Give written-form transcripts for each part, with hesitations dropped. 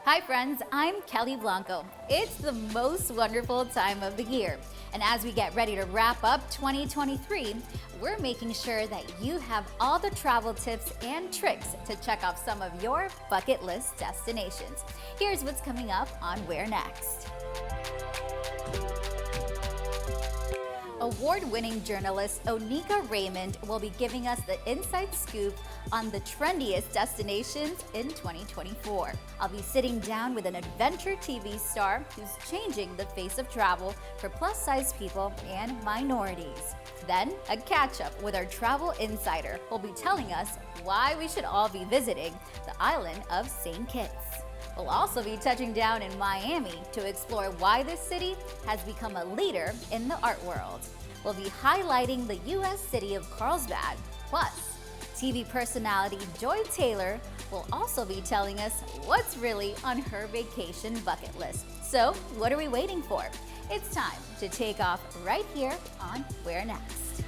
Hi friends, I'm Kelly Blanco. It's the most wonderful time of the year. And as we get ready to wrap up 2023, we're making sure that you have all the travel tips and tricks to check off some of your bucket list destinations. Here's what's coming up on Where Next. Award-winning journalist Onika Raymond will be giving us the inside scoop on the trendiest destinations in 2024. I'll be sitting down with an adventure TV star who's changing the face of travel for plus-size people and minorities. Then, a catch-up with our travel insider who'll be telling us why we should all be visiting the island of St. Kitts. We'll also be touching down in Miami to explore why this city has become a leader in the art world. We'll be highlighting the U.S. city of Carlsbad. Plus, TV personality Joy Taylor will also be telling us what's really on her vacation bucket list. So, what are we waiting for? It's time to take off right here on Where Next.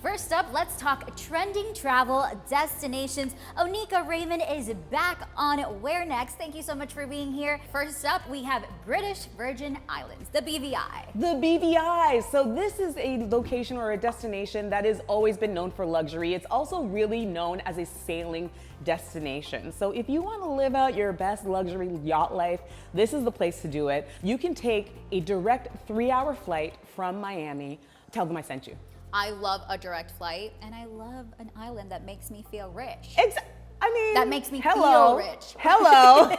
First up, let's talk trending travel destinations. Onika Raymond is back on Where Next. Thank you so much for being here. First up, we have British Virgin Islands, the BVI. The BVI. So this is a location or a destination that has always been known for luxury. It's also really known as a sailing destination. So if you want to live out your best luxury yacht life, this is the place to do it. You can take a direct 3-hour flight from Miami. Tell them I sent you. I love a direct flight, and I love an island that makes me feel rich. That makes me feel rich. Hello.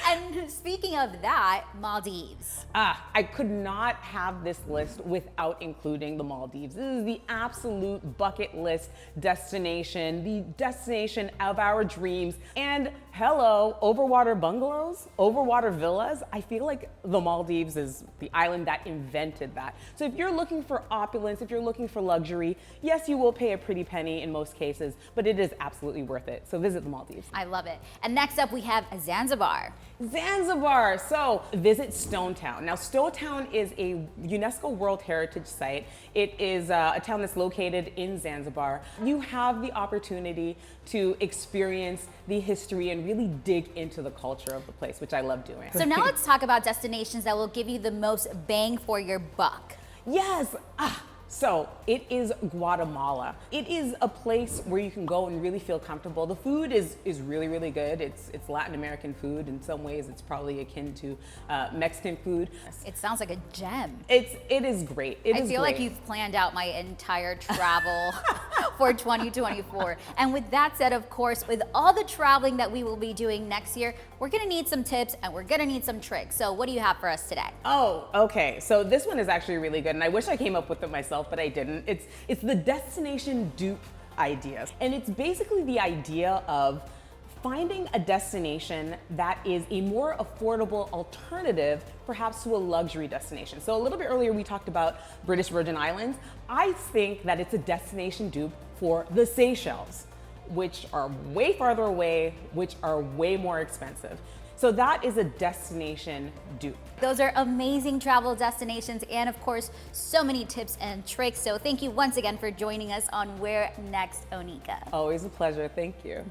And speaking of that, Maldives. I could not have this list without including the Maldives. This is the absolute bucket list destination, the destination of our dreams. And hello, overwater bungalows, overwater villas. I feel like the Maldives is the island that invented that. So if you're looking for opulence, if you're looking for luxury, yes, you will pay a pretty penny in most cases, but it is absolutely worth it. So visit the Maldives. I love it. And next up, we have Zanzibar. Zanzibar. So visit Stone Town. Now, Stone Town is a UNESCO World Heritage Site. It is a town that's located in Zanzibar. You have the opportunity to experience the history and really dig into the culture of the place, which I love doing. So now let's talk about destinations that will give you the most bang for your buck. Yes. So it is Guatemala. It is a place where you can go and really feel comfortable. The food is really, really good. It's Latin American food. In some ways, it's probably akin to Mexican food. It sounds like a gem. It is great. I feel like you've planned out my entire travel for 2024. And with that said, of course, with all the traveling that we will be doing next year, we're gonna need some tips and we're gonna need some tricks. So what do you have for us today? Oh, okay. So this one is actually really good, and I wish I came up with it myself, but I didn't. It's the destination dupe idea. And it's basically the idea of finding a destination that is a more affordable alternative perhaps to a luxury destination. So a little bit earlier we talked about British Virgin Islands. I think that it's a destination dupe for the Seychelles, which are way farther away, which are way more expensive. So that is a destination dupe. Those are amazing travel destinations and of course, so many tips and tricks. So thank you once again for joining us on Where Next, Onika. Always a pleasure, thank you.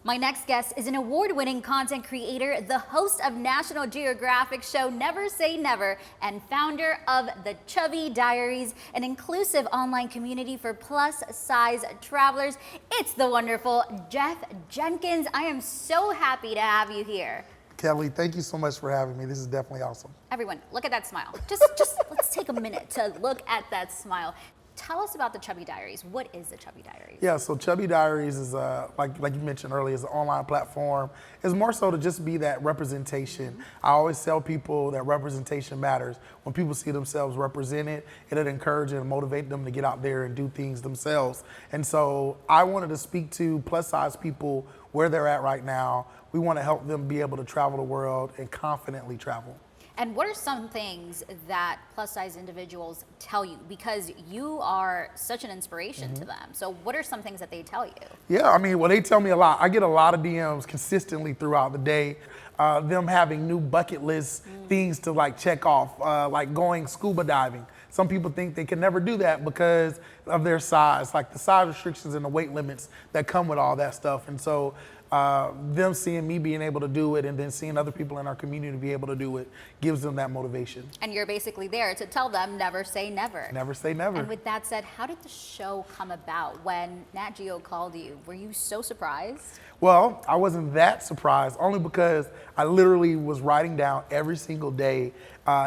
My next guest is an award-winning content creator, the host of National Geographic show Never Say Never, and founder of The Chubby Diaries, an inclusive online community for plus-size travelers. It's the wonderful Jeff Jenkins. I am so happy to have you here. Kelly, thank you so much for having me. This is definitely awesome. Everyone, look at that smile. Just let's take a minute to look at that smile. Tell us about the Chubby Diaries. What is the Chubby Diaries? Yeah, so Chubby Diaries is, like you mentioned earlier, is an online platform. It's more so to just be that representation. I always tell people that representation matters. When people see themselves represented, it'll encourage and motivate them to get out there and do things themselves. And so I wanted to speak to plus size people where they're at right now. We want to help them be able to travel the world and confidently travel. And what are some things that plus size individuals tell you? Because you are such an inspiration to them. So what are some things that they tell you? Yeah, I mean, well, they tell me a lot. I get a lot of DMs consistently throughout the day. Them having new bucket list things to like check off, like going scuba diving. Some people think they can never do that because of their size, like the size restrictions and the weight limits that come with all that stuff. And so them seeing me being able to do it and then seeing other people in our community be able to do it gives them that motivation. And you're basically there to tell them never say never. Never say never. And with that said, how did the show come about when Nat Geo called you? Were you so surprised? Well, I wasn't that surprised, only because I literally was writing down every single day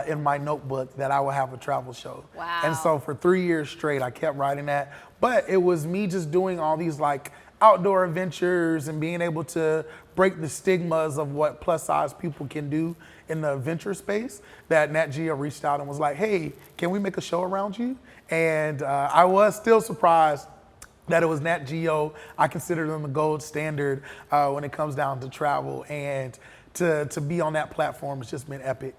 in my notebook that I would have a travel show. Wow. And so for 3 years straight, I kept writing that. But it was me just doing all these like outdoor adventures and being able to break the stigmas of what plus size people can do in the adventure space that Nat Geo reached out and was like, hey, can we make a show around you? And I was still surprised that it was Nat Geo. I consider them the gold standard when it comes down to travel, and to be on that platform has just been epic.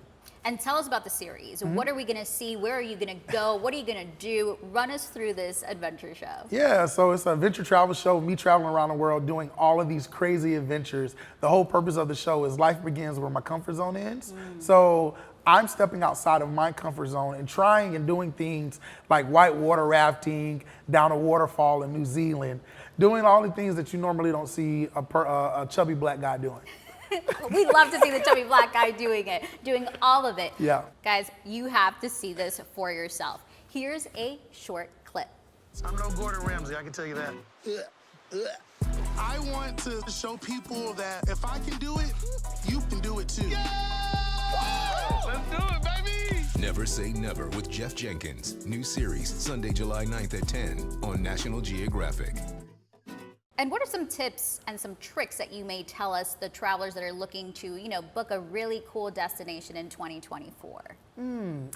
And tell us about the series. What are we going to see? Where are you going to go? What are you going to do? Run us through this adventure show. Yeah, so it's an adventure travel show, me traveling around the world doing all of these crazy adventures. The whole purpose of the show is life begins where my comfort zone ends. So I'm stepping outside of my comfort zone and trying and doing things like whitewater rafting down a waterfall in New Zealand, doing all the things that you normally don't see a chubby black guy doing. We love to see the chubby black guy doing it, doing all of it. Yeah. Guys, you have to see this for yourself. Here's a short clip. I'm no Gordon Ramsay, I can tell you that. I want to show people that if I can do it, you can do it too. Yeah! Let's do it, baby! Never Say Never with Jeff Jenkins. New series, Sunday, July 9th at 10 on National Geographic. And what are some tips and some tricks that you may tell us, the travelers that are looking to, book a really cool destination in 2024?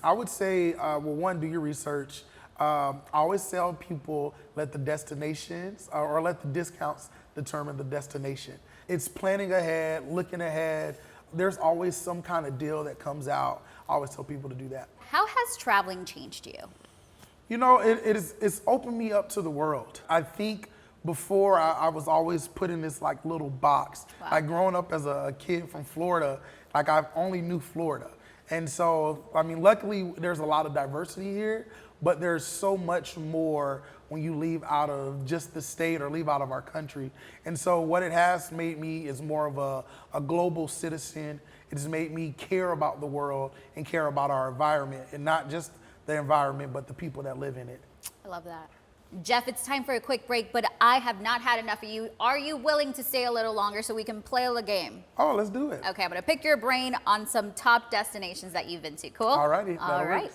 I would say, well, one, do your research. I always tell people, let the destinations or let the discounts determine the destination. It's planning ahead, looking ahead. There's always some kind of deal that comes out. I always tell people to do that. How has traveling changed you? It's opened me up to the world. I think before I was always put in this like little box. Wow. Like growing up as a kid from Florida, like I only knew Florida. And so, I mean, luckily there's a lot of diversity here, but there's so much more when you leave out of just the state or leave out of our country. And so what it has made me is more of a global citizen. It has made me care about the world and care about our environment, and not just the environment, but the people that live in it. I love that. Jeff, it's time for a quick break, but I have not had enough of you. Are you willing to stay a little longer so we can play a little game? Oh, let's do it. Okay, I'm gonna pick your brain on some top destinations that you've been to. Cool? All righty. All right.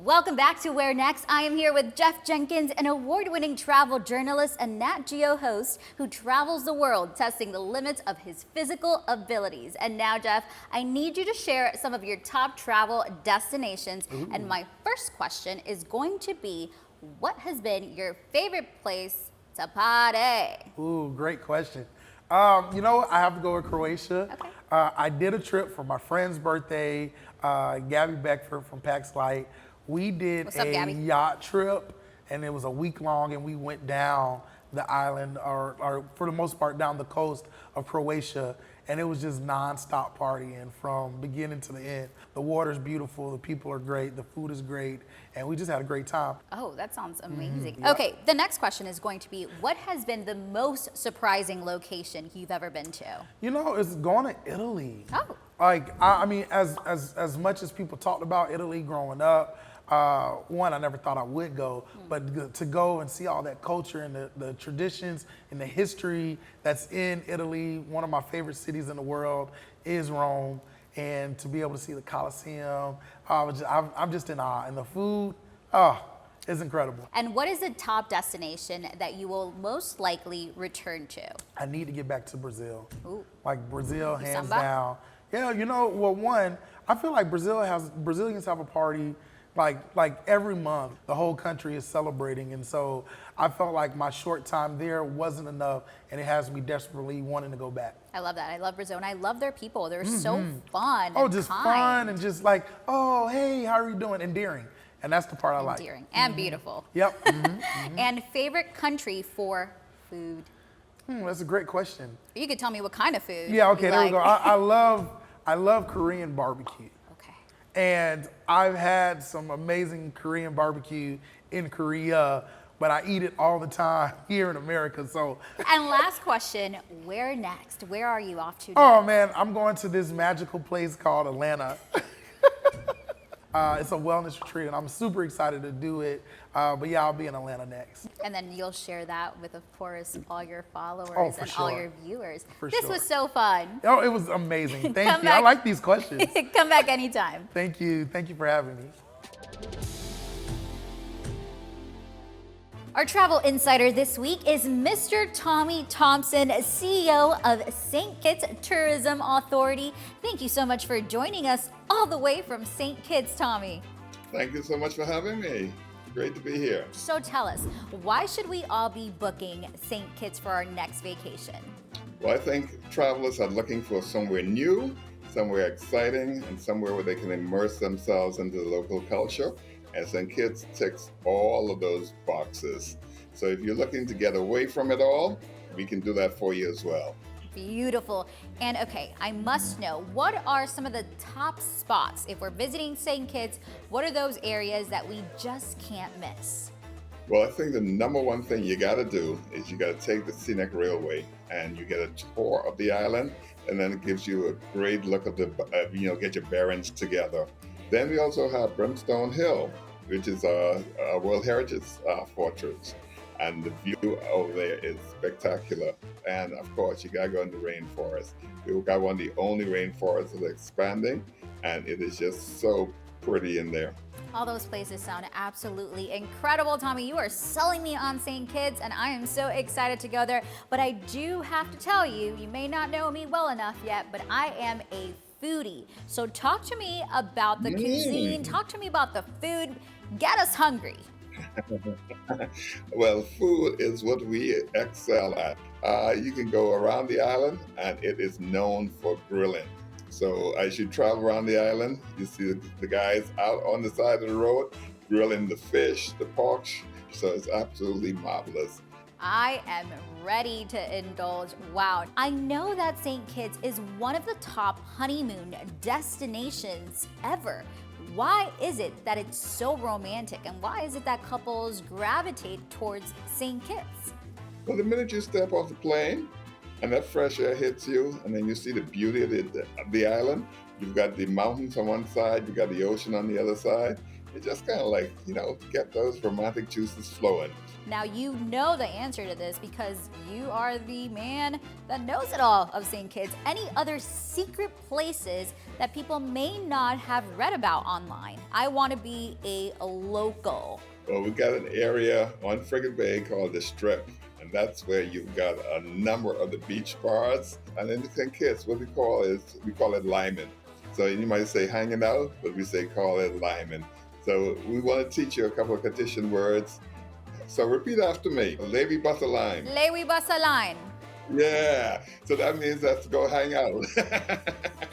Welcome back to Where Next. I am here with Jeff Jenkins, an award-winning travel journalist and Nat Geo host who travels the world testing the limits of his physical abilities. And now, Jeff, I need you to share some of your top travel destinations. Ooh. And my first question is going to be, what has been your favorite place to party? Ooh, great question. I have to go with Croatia. Okay. I did a trip for my friend's birthday, Gabby Beckford from Pax Light. We did What's up, a Gabby? yacht trip, and it was a week long, and we went down the island, or for the most part, down the coast of Croatia, and it was just nonstop partying from beginning to the end. The water's beautiful, the people are great, the food is great, and we just had a great time. Oh, that sounds amazing. Yep. Okay, the next question is going to be, what has been the most surprising location you've ever been to? It's going to Italy. Oh. I mean, as much as people talked about Italy growing up, one, I never thought I would go, but to go and see all that culture and the traditions and the history that's in Italy. One of my favorite cities in the world is Rome, and to be able to see the Colosseum, I'm just in awe. And the food, it's incredible. And what is the top destination that you will most likely return to? I need to get back to Brazil. Ooh. Like Brazil, hands Samba? down. Yeah, well, one, I feel like Brazilians have a party like every month. The whole country is celebrating, and so I felt like my short time there wasn't enough, and it has me desperately wanting to go back. I love that. I love Brazil, and I love their people. They're so fun. Oh, and just kind. fun and just like, oh, hey, how are you doing? Endearing, and that's the part I like. Endearing and beautiful. Yep. And favorite country for food? That's a great question. You could tell me what kind of food. Yeah, okay, you there we like. go. I love Korean barbecue. Okay. And I've had some amazing Korean barbecue in Korea, but I eat it all the time here in America. So, And last question, where next? Where are you off to oh next? man, I'm going to this magical place called Atlanta. It's a wellness retreat, and I'm super excited to do it. But yeah, I'll be in Atlanta next. And then you'll share that with, of course, all your followers Oh, for and all sure. your viewers. For This sure. was so fun. Oh, it was amazing. Thank Come you. I back. like these questions. Come back anytime. Thank you. Thank you for having me. Our travel insider this week is Mr. Tommy Thompson, CEO of St. Kitts Tourism Authority. Thank you so much for joining us all the way from St. Kitts, Tommy. Thank you so much for having me. Great to be here. So tell us, why should we all be booking St. Kitts for our next vacation? Well, I think travelers are looking for somewhere new, somewhere exciting, and somewhere where they can immerse themselves into the local culture. And St. Kitts ticks all of those boxes. So if you're looking to get away from it all, we can do that for you as well. Beautiful. And okay, I must know, what are some of the top spots if we're visiting St. Kitts? What are those areas that we just can't miss? Well, I think the number one thing you got to do is you got to take the scenic railway and you get a tour of the island, and then it gives you a great look at the, get your bearings together. Then we also have Brimstone Hill, which is a World Heritage fortress. And the view over there is spectacular. And of course, you gotta go in the rainforest. We've got one of the only rainforests that's expanding, and it is just so pretty in there. All those places sound absolutely incredible. Tommy, you are selling me on St. Kitts, and I am so excited to go there. But I do have to tell you, you may not know me well enough yet, but I am a foodie. So talk to me about the cuisine, talk to me about the food, get us hungry. Well, food is what we excel at. You can go around the island, and it is known for grilling. So as you travel around the island, you see the guys out on the side of the road grilling the fish, the pork. So it's absolutely marvelous. I am ready to indulge. Wow. I know that St. Kitts is one of the top honeymoon destinations ever. Why is it that it's so romantic, and why is it that couples gravitate towards St. Kitts? Well, the minute you step off the plane and that fresh air hits you, and then you see the beauty of the island, you've got the mountains on one side, you've got the ocean on the other side. It just kind of like, get those romantic juices flowing. Now you know the answer to this because you are the man that knows it all of St. Kitts. Any other secret places that people may not have read about online? I want to be a local. Well, we've got an area on Frigate Bay called the Strip, and that's where you've got a number of the beach bars. And in St. Kitts, what we call it Lyman. So you might say hanging out, but we call it Lyman. So we want to teach you a couple of Kittitian words. So repeat after me. Lewi Basaline. Lewi Basaline. Yeah. So that means let's go hang out.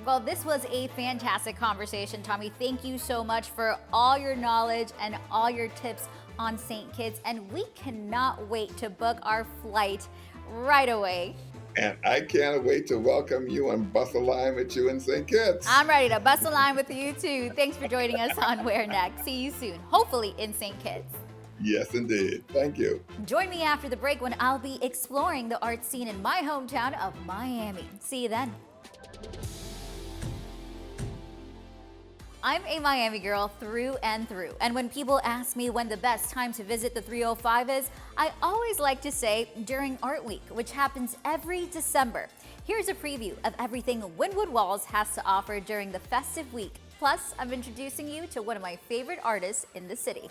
Well, this was a fantastic conversation, Tommy. Thank you so much for all your knowledge and all your tips on St. Kitts. And we cannot wait to book our flight right away. And I can't wait to welcome you and bust a line with you in St. Kitts. I'm ready to bust a line with you too. Thanks for joining us on Where Next. See you soon, hopefully in St. Kitts. Yes, indeed. Thank you. Join me after the break when I'll be exploring the art scene in my hometown of Miami. See you then. I'm a Miami girl through and through, and when people ask me when the best time to visit the 305 is, I always like to say during Art Week, which happens every December. Here's a preview of everything Wynwood Walls has to offer during the festive week. Plus, I'm introducing you to one of my favorite artists in the city.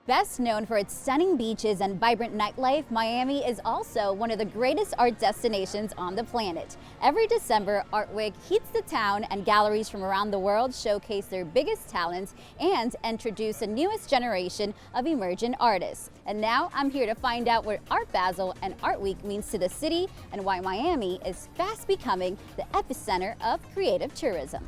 Best known for its stunning beaches and vibrant nightlife, Miami is also one of the greatest art destinations on the planet. Every December, Art Week heats the town and galleries from around the world showcase their biggest talents and introduce the newest generation of emerging artists. And now I'm here to find out what Art Basel and Art Week means to the city and why Miami is fast becoming the epicenter of creative tourism.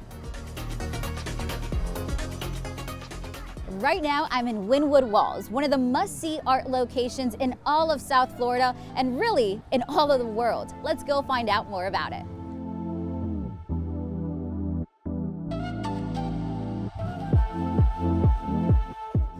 Right now, I'm in Wynwood Walls, one of the must-see art locations in all of South Florida and really in all of the world. Let's go find out more about it.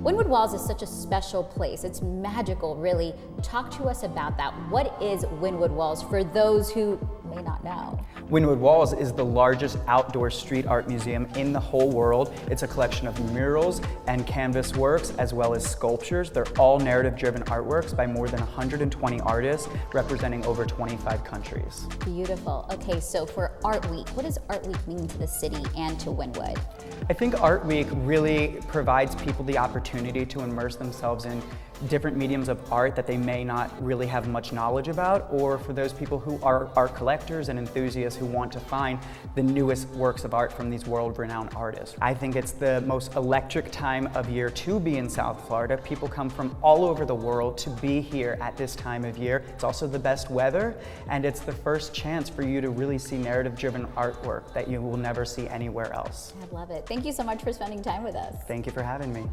Wynwood Walls is such a special place. It's magical, really. Talk to us about that. What is Wynwood Walls for those who may not know? Wynwood Walls is the largest outdoor street art museum in the whole world. It's a collection of murals and canvas works as well as sculptures. They're all narrative-driven artworks by more than 120 artists representing over 25 countries. Beautiful. Okay, so for Art Week, what does Art Week mean to the city and to Wynwood? I think Art Week really provides people the opportunity to immerse themselves in different mediums of art that they may not really have much knowledge about, or for those people who are art collectors and enthusiasts who want to find the newest works of art from these world-renowned artists. I think it's the most electric time of year to be in South Florida. People come from all over the world to be here at this time of year. It's also the best weather, and it's the first chance for you to really see narrative-driven artwork that you will never see anywhere else. I love it. Thank you so much for spending time with us. Thank you for having me.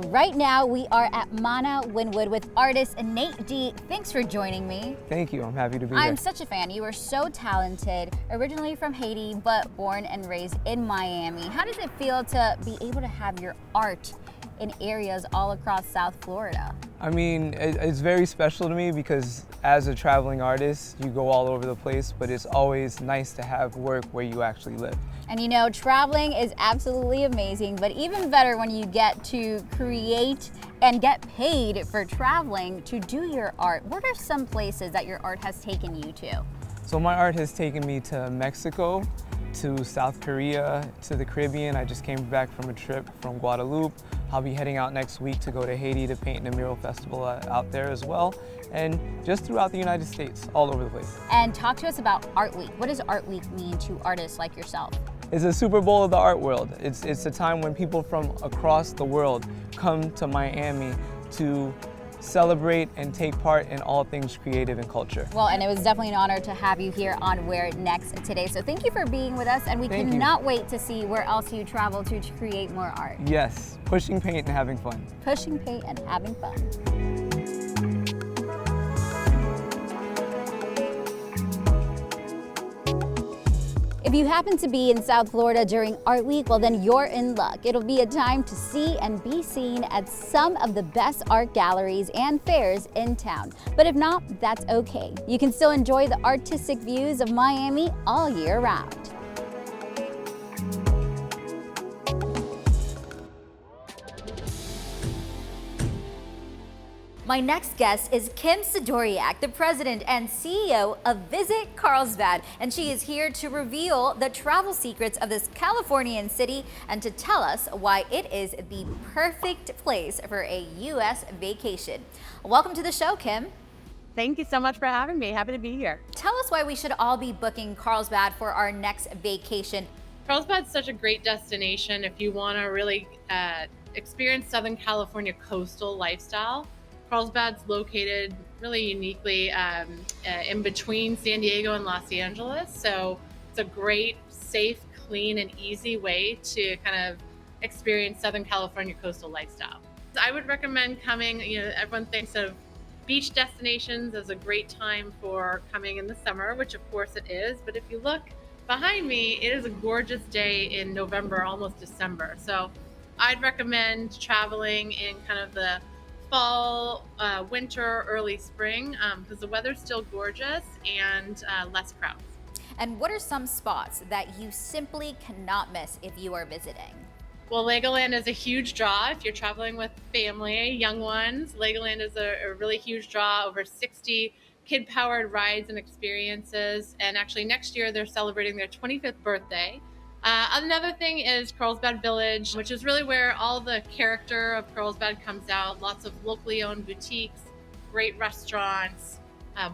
Right now, we are at Mana Wynwood with artist Nate D. Thanks for joining me. Thank you. I'm happy to be here. I'm such a fan. You are so talented, originally from Haiti, but born and raised in Miami. How does it feel to be able to have your art in areas all across South Florida? I mean, it's very special to me because as a traveling artist, you go all over the place, but it's always nice to have work where you actually live. And you know, traveling is absolutely amazing, but even better when you get to create and get paid for traveling to do your art. What are some places that your art has taken you to? So my art has taken me to Mexico, to South Korea, to the Caribbean. I just came back from a trip from Guadeloupe. I'll be heading out next week to go to Haiti to paint in a mural festival out there as well. And just throughout the United States, all over the place. And talk to us about Art Week. What does Art Week mean to artists like yourself? It's a Super Bowl of the art world. It's a time when people from across the world come to Miami to celebrate and take part in all things creative and culture. Well, and it was definitely an honor to have you here on Where Next today. So thank you for being with us, and we cannot wait to see where else you travel to create more art. Yes, pushing paint and having fun. Pushing paint and having fun. If you happen to be in South Florida during Art Week, well then you're in luck. It'll be a time to see and be seen at some of the best art galleries and fairs in town. But if not, that's okay. You can still enjoy the artistic views of Miami all year round. My next guest is Kim Sidoriak, the president and CEO of Visit Carlsbad, and she is here to reveal the travel secrets of this Californian city and to tell us why it is the perfect place for a U.S. vacation. Welcome to the show, Kim. Thank you so much for having me. Happy to be here. Tell us why we should all be booking Carlsbad for our next vacation. Carlsbad's such a great destination if you want to really experience Southern California coastal lifestyle. Carlsbad's located really uniquely in between San Diego and Los Angeles. So it's a great, safe, clean, and easy way to kind of experience Southern California coastal lifestyle. I would recommend coming, everyone thinks of beach destinations as a great time for coming in the summer, which of course it is. But if you look behind me, it is a gorgeous day in November, almost December. So I'd recommend traveling in kind of the fall, winter, early spring, because the weather's still gorgeous and less crowds. And what are some spots that you simply cannot miss if you are visiting? Well, Legoland is a huge draw if you're traveling with family, young ones. Legoland is a really huge draw, over 60 kid-powered rides and experiences. And actually next year they're celebrating their 25th birthday. Another thing is Carlsbad Village, which is really where all the character of Carlsbad comes out. Lots of locally owned boutiques, great restaurants,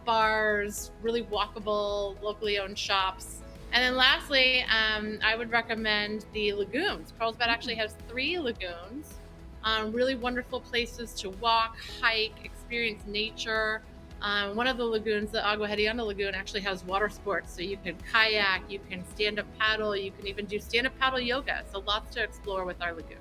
bars, really walkable, locally owned shops. And then lastly, I would recommend the lagoons. Carlsbad actually has 3 lagoons, really wonderful places to walk, hike, experience nature. One of the lagoons, the Agua Hedionda Lagoon, actually has water sports. So you can kayak, you can stand-up paddle, you can even do stand-up paddle yoga. So lots to explore with our lagoons.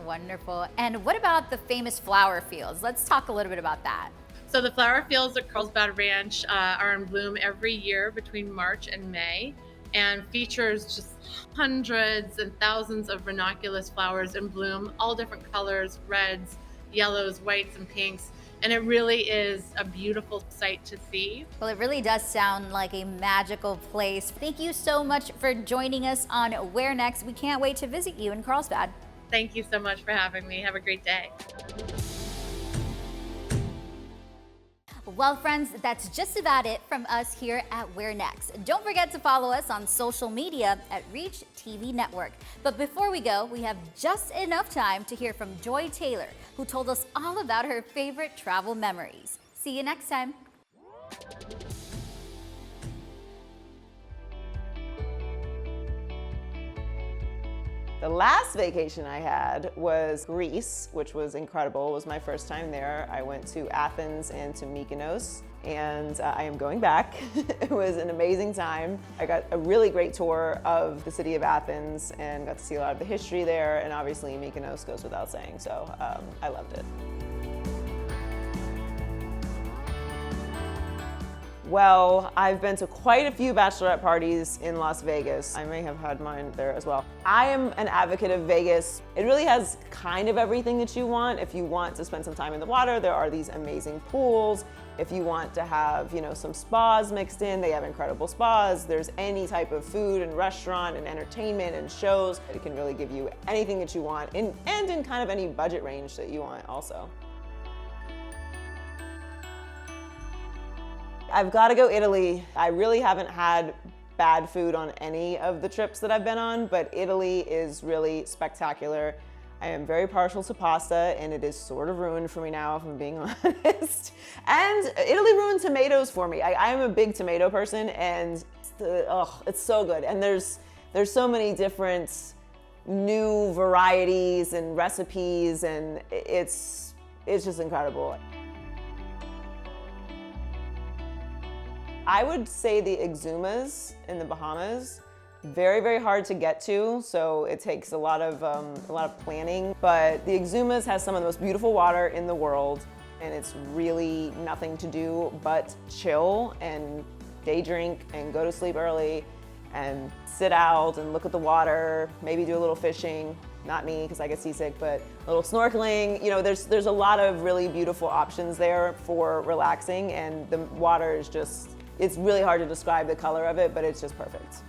Wonderful. And what about the famous flower fields? Let's talk a little bit about that. So the flower fields at Carlsbad Ranch are in bloom every year between March and May, and features just hundreds and thousands of ranunculus flowers in bloom, all different colors, reds, yellows, whites, and pinks. And it really is a beautiful sight to see. Well, it really does sound like a magical place. Thank you so much for joining us on Where Next. We can't wait to visit you in Carlsbad. Thank you so much for having me. Have a great day. Well, friends, that's just about it from us here at Where Next. Don't forget to follow us on social media at Reach TV Network. But before we go, we have just enough time to hear from Joy Taylor, who told us all about her favorite travel memories. See you next time. The last vacation I had was Greece, which was incredible. It was my first time there. I went to Athens and to Mykonos, and I am going back. It was an amazing time. I got a really great tour of the city of Athens and got to see a lot of the history there, and obviously Mykonos goes without saying, so I loved it. Well, I've been to quite a few bachelorette parties in Las Vegas. I may have had mine there as well. I am an advocate of Vegas. It really has kind of everything that you want. If you want to spend some time in the water, there are these amazing pools. If you want to have, some spas mixed in, they have incredible spas. There's any type of food and restaurant and entertainment and shows. It can really give you anything that you want and in kind of any budget range that you want also. I've got to go Italy. I really haven't had bad food on any of the trips that I've been on, but Italy is really spectacular. I am very partial to pasta, and it is sort of ruined for me now, if I'm being honest. And Italy ruined tomatoes for me. I am a big tomato person, and it's so good. And there's so many different new varieties and recipes, and it's just incredible. I would say the Exumas in the Bahamas, very, very hard to get to, so it takes a lot of planning. But the Exumas has some of the most beautiful water in the world, and it's really nothing to do but chill and day drink and go to sleep early and sit out and look at the water, maybe do a little fishing. Not me, because I get seasick, but a little snorkeling. There's a lot of really beautiful options there for relaxing, and the water is just, it's really hard to describe the color of it, but it's just perfect.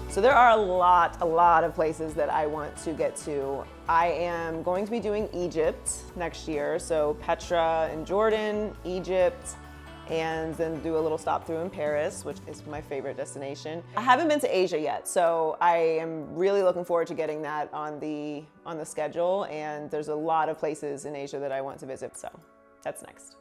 So there are a lot of places that I want to get to. I am going to be doing Egypt next year, so Petra in Jordan, Egypt, and then do a little stop through in Paris, which is my favorite destination. I haven't been to Asia yet, so I am really looking forward to getting that on the schedule, and there's a lot of places in Asia that I want to visit, so that's next.